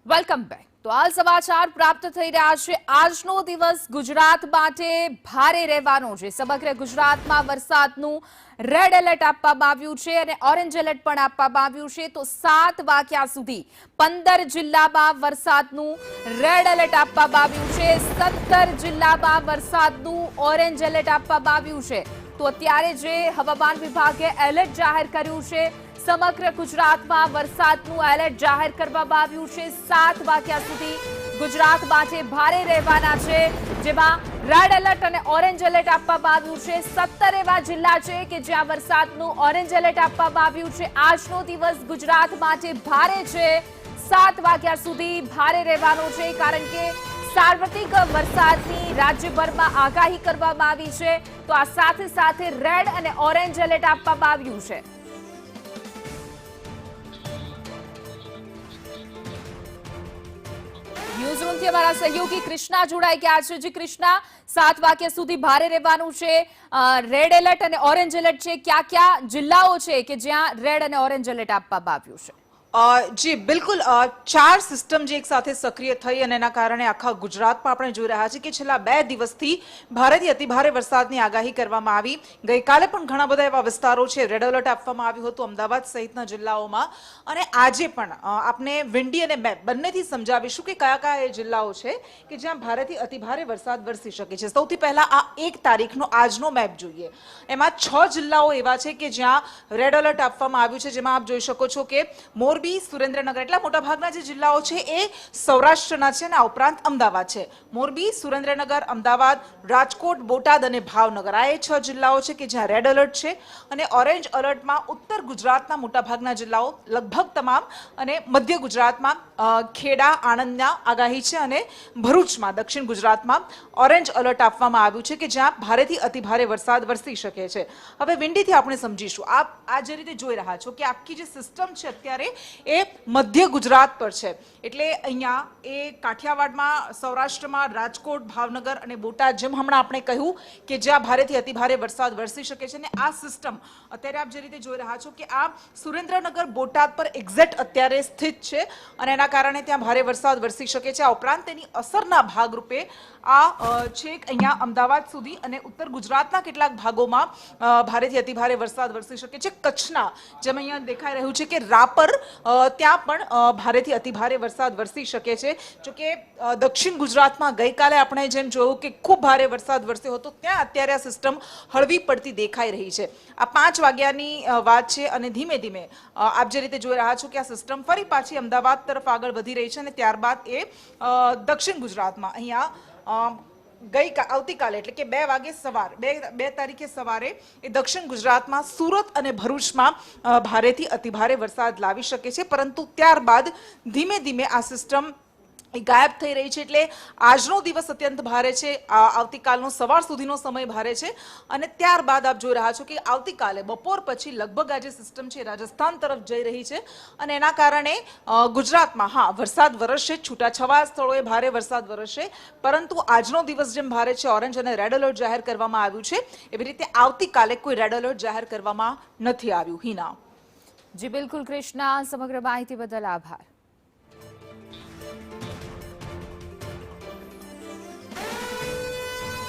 Welcome back. તો આ સમાચાર પ્રાપ્ત થઈ રહ્યા છે। આજનો દિવસ ગુજરાત માટે ભારે રહેવાનો છે। સમગ્ર ગુજરાતમાં વરસાદનું રેડ એલર્ટ આપવામાં આવ્યું છે અને ઓરેન્જ એલર્ટ પણ આપવામાં આવ્યું છે। તો 7 વાગ્યા સુધી 15 જિલ્લામાં વરસાદનું રેડ એલર્ટ આપવામાં આવ્યું છે। 17 જિલ્લામાં વરસાદનું ઓરેન્જ એલર્ટ આપવામાં આવ્યું છે। તો અત્યારે જે હવામાન વિભાગે એલર્ટ જાહેર કર્યું છે, સમગ્ર ગુજરાતમાં વરસાદનું એલર્ટ જાહેર કરવામાં આવ્યું છે। 7 વાગ્યા સુધી ગુજરાત માટે ભારે રહેવાના છે, જેમાં રેડ એલર્ટ અને ઓરેન્જ એલર્ટ આપવામાં આવ્યું છે। 17 એવા જિલ્લા છે કે જ્યાં વરસાદનું ઓરેન્જ એલર્ટ આપવામાં આવ્યું છે। આજનો દિવસ ગુજરાત માટે ભારે છે। 7 વાગ્યા સુધી ભારે રહેવાનો છે, કારણ કે સાર્વત્રિક વરસાદની રાજ્યભરમાં આગાહી કરવામાં આવી છે। તો આ સાથે સાથે રેડ અને ઓરેન્જ એલર્ટ આપવામાં આવ્યું છે। ન્યૂઝ રૂમથી અમારા સહયોગી કૃષ્ણા જોડાઈ ગયા છે। જી કૃષ્ણા, 7 વાગ્યા સુધી ભારે રહેવાનું છે, રેડ એલર્ટ અને ઓરેન્જ એલર્ટ છે। ક્યાં ક્યાં જિલ્લાઓ છે કે જ્યાં રેડ અને ઓરેન્જ એલર્ટ આપવામાં આવ્યું છે? જી બિલકુલ, 4 સિસ્ટમ જે એક સાથે સક્રિય થઈ અને એના કારણે આખા ગુજરાતમાં આપણે જોઈ રહ્યા છીએ કે છેલ્લા 2 દિવસથી ભારેથી અતિભારે વરસાદની આગાહી કરવામાં આવી। ગઈકાલે પણ ઘણા બધા એવા વિસ્તારો છે રેડ એલર્ટ આપવામાં આવ્યું હતું અમદાવાદ સહિતના જિલ્લાઓમાં, અને આજે પણ આપણે વિંડી અને મેપ બંનેથી સમજાવીશું કે કયા કયા એ જિલ્લાઓ છે કે જ્યાં ભારેથી અતિભારે વરસાદ વરસી શકે છે। સૌથી પહેલા આ 1 તારીખનો આજનો મેપ જોઈએ। એમાં 6 જિલ્લાઓ એવા છે કે જ્યાં રેડ એલર્ટ આપવામાં આવ્યું છે, જેમાં આપ જોઈ શકો છો કે મોરબી, સુરેન્દ્રનગર, એટલા મોટાભાગના જે જિલ્લાઓ છે એ સૌરાષ્ટ્રના છે અને આ ઉપરાંત અમદાવાદ છે। મોરબી, સુરેન્દ્રનગર, અમદાવાદ, રાજકોટ, બોટાદ અને ભાવનગર, આ એ 6 જિલ્લાઓ છે કે જ્યાં રેડ એલર્ટ છે। અને ઓરેન્જ એલર્ટમાં ઉત્તર ગુજરાતના મોટાભાગના જિલ્લાઓ લગભગ તમામ, અને મધ્ય ગુજરાતમાં ખેડા, આણંદના આગાહી છે, અને ભરૂચમાં દક્ષિણ ગુજરાતમાં ઓરેન્જ એલર્ટ આપવામાં આવ્યું છે કે જ્યાં ભારેથી અતિભારે વરસાદ વરસી શકે છે। હવે વિંડીથી આપણે સમજીશું। આપ આ જે રીતે જોઈ રહ્યા છો કે આખી જે સિસ્ટમ છે અત્યારે એ મધ્ય ગુજરાત પર છે, એટલે અહીંયા એ કાઠિયાવાડમાં, સૌરાષ્ટ્રમાં, રાજકોટ, ભાવનગર અને બોટાદ, જેમ હમણાં આપણે કહ્યું કે જ્યાં ભારેથી અતિભારે વરસાદ વરસી શકે છે। અને આ સિસ્ટમ અત્યારે આપ જે રીતે જોઈ રહ્યા છો કે આ સુરેન્દ્રનગર, બોટાદ પર એક્ઝેક્ટ અત્યારે સ્થિત છે, અને એના કારણે ત્યાં ભારે વરસાદ વરસી શકે છે। આ ઉપરાંત તેની અસરના ભાગરૂપે આ છેક અહીંયા અમદાવાદ સુધી અને ઉત્તર ગુજરાતના કેટલાક ભાગોમાં ભારેથી અતિભારે વરસાદ વરસી શકે છે। કચ્છના, જેમ અહીંયા દેખાઈ રહ્યું છે કે રાપર, ત્યાં પણ ભારેથી અતિભારે વરસાદ વરસી શકે છે। જોકે દક્ષિણ ગુજરાતમાં ગઈકાલે આપણે જેમ જોયું કે ખૂબ ભારે વરસાદ વરસ્યો હતો, ત્યાં અત્યારે આ સિસ્ટમ હળવી પડતી દેખાઈ રહી છે। આ 5 વાગ્યાની વાત છે, અને ધીમે ધીમે આપ જે રીતે જોઈ રહ્યા છો કે આ સિસ્ટમ ફરી પાછી અમદાવાદ તરફ આગળ વધી રહી છે, અને ત્યારબાદ એ દક્ષિણ ગુજરાતમાં અહીંયા આવતીકાલે એટલે કે 2 વાગે સવાર 2 તારીખે સવારે એ દક્ષિણ ગુજરાતમાં સુરત અને ભરૂચમાં ભારેથી અતિભારે વરસાદ લાવી શકે છે। પરંતુ ત્યારબાદ ધીમે ધીમે આ સિસ્ટમ ગાયબ થઈ રહી છે, એટલે આજનો દિવસ અત્યંત ભારે છે, આવતીકાલનો સવાર સુધીનો સમય ભારે છે, અને ત્યારબાદ આપ જોઈ રહ્યા છો કે આવતીકાલે બપોર પછી લગભગ આ જે સિસ્ટમ છે રાજસ્થાન તરફ જઈ રહી છે, અને એના કારણે ગુજરાતમાં વરસાદ વરસશે, છૂટાછવાયા સ્થળોએ ભારે વરસાદ વરસશે, પરંતુ આજનો દિવસ જેમ ભારે છે, ઓરેન્જ અને રેડ એલર્ટ જાહેર કરવામાં આવ્યું છે, એવી રીતે આવતીકાલે કોઈ રેડ એલર્ટ જાહેર કરવામાં નથી આવ્યું। હિના। જી બિલકુલ કૃષ્ણા, સમગ્ર માહિતી બદલ આભાર।